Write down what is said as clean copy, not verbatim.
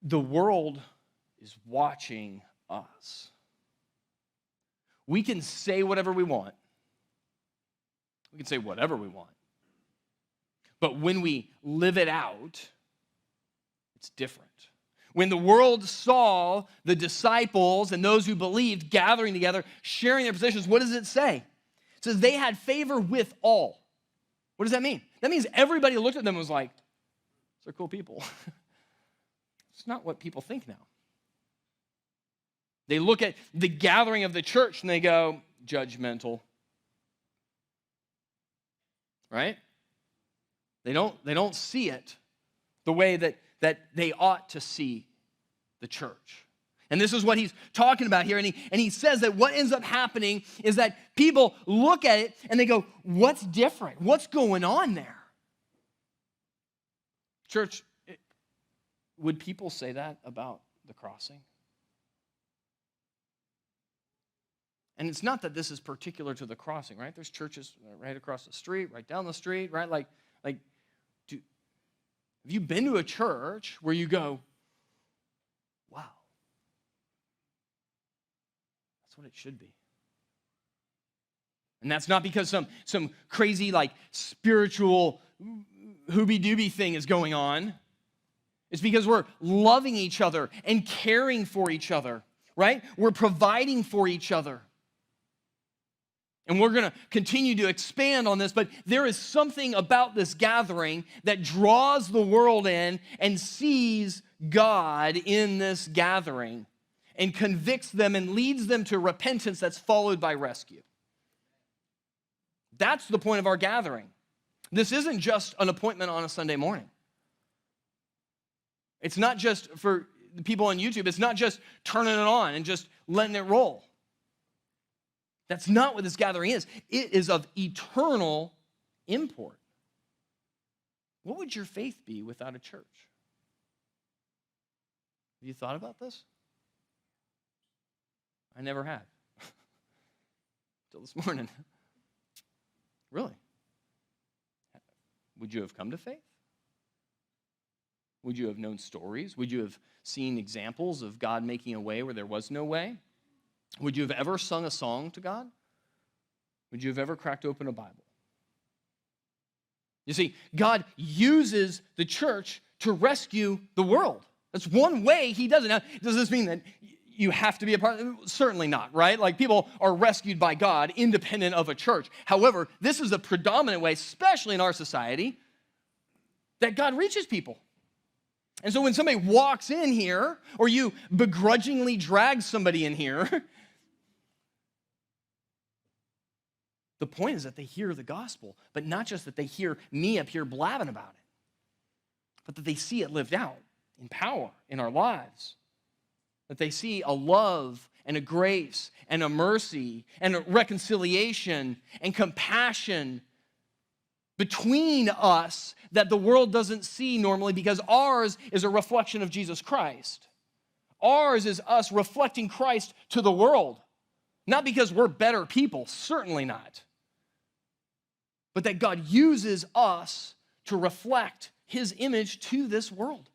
the world is watching us. We can say whatever we want. We can say whatever we want. But when we live it out, it's different. When the world saw the disciples and those who believed gathering together, sharing their positions, what does it say? It says they had favor with all. What does that mean? That means everybody looked at them and was like, they're cool people. It's not what people think now. They look at the gathering of the church and they go, judgmental. Right? They don't see it the way that they ought to see the church. And this is what he's talking about here. And he says that what ends up happening is that people look at it and they go, what's different? What's going on there? Church, would people say that about the crossing? And it's not that this is particular to the crossing, right? There's churches right across the street, right down the street, right? Like, have you been to a church where you go, wow, that's what it should be? And that's not because some crazy, like, spiritual hooby-dooby thing is going on. It's because we're loving each other and caring for each other, right? We're providing for each other. And we're going to continue to expand on this, but there is something about this gathering that draws the world in and sees God in this gathering and convicts them and leads them to repentance that's followed by rescue. That's the point of our gathering. This isn't just an appointment on a Sunday morning. It's not just for the people on YouTube. It's not just turning it on and just letting it roll. That's not what this gathering is. It is of eternal import. What would your faith be without a church? Have you thought about this? I never had. Until this morning. Really? Would you have come to faith? Would you have known stories? Would you have seen examples of God making a way where there was no way? Would you have ever sung a song to God? Would you have ever cracked open a Bible? You see, God uses the church to rescue the world. That's one way he does it. Now, does this mean that you have to be a part of it? Certainly not, right? Like, people are rescued by God independent of a church. However, this is a predominant way, especially in our society, that God reaches people. And so when somebody walks in here, or you begrudgingly drag somebody in here, the point is that they hear the gospel, but not just that they hear me up here blabbing about it, but that they see it lived out in power in our lives. That they see a love and a grace and a mercy and a reconciliation and compassion between us that the world doesn't see normally, because ours is a reflection of Jesus Christ. Ours is us reflecting Christ to the world. Not because we're better people, certainly not. But that God uses us to reflect his image to this world.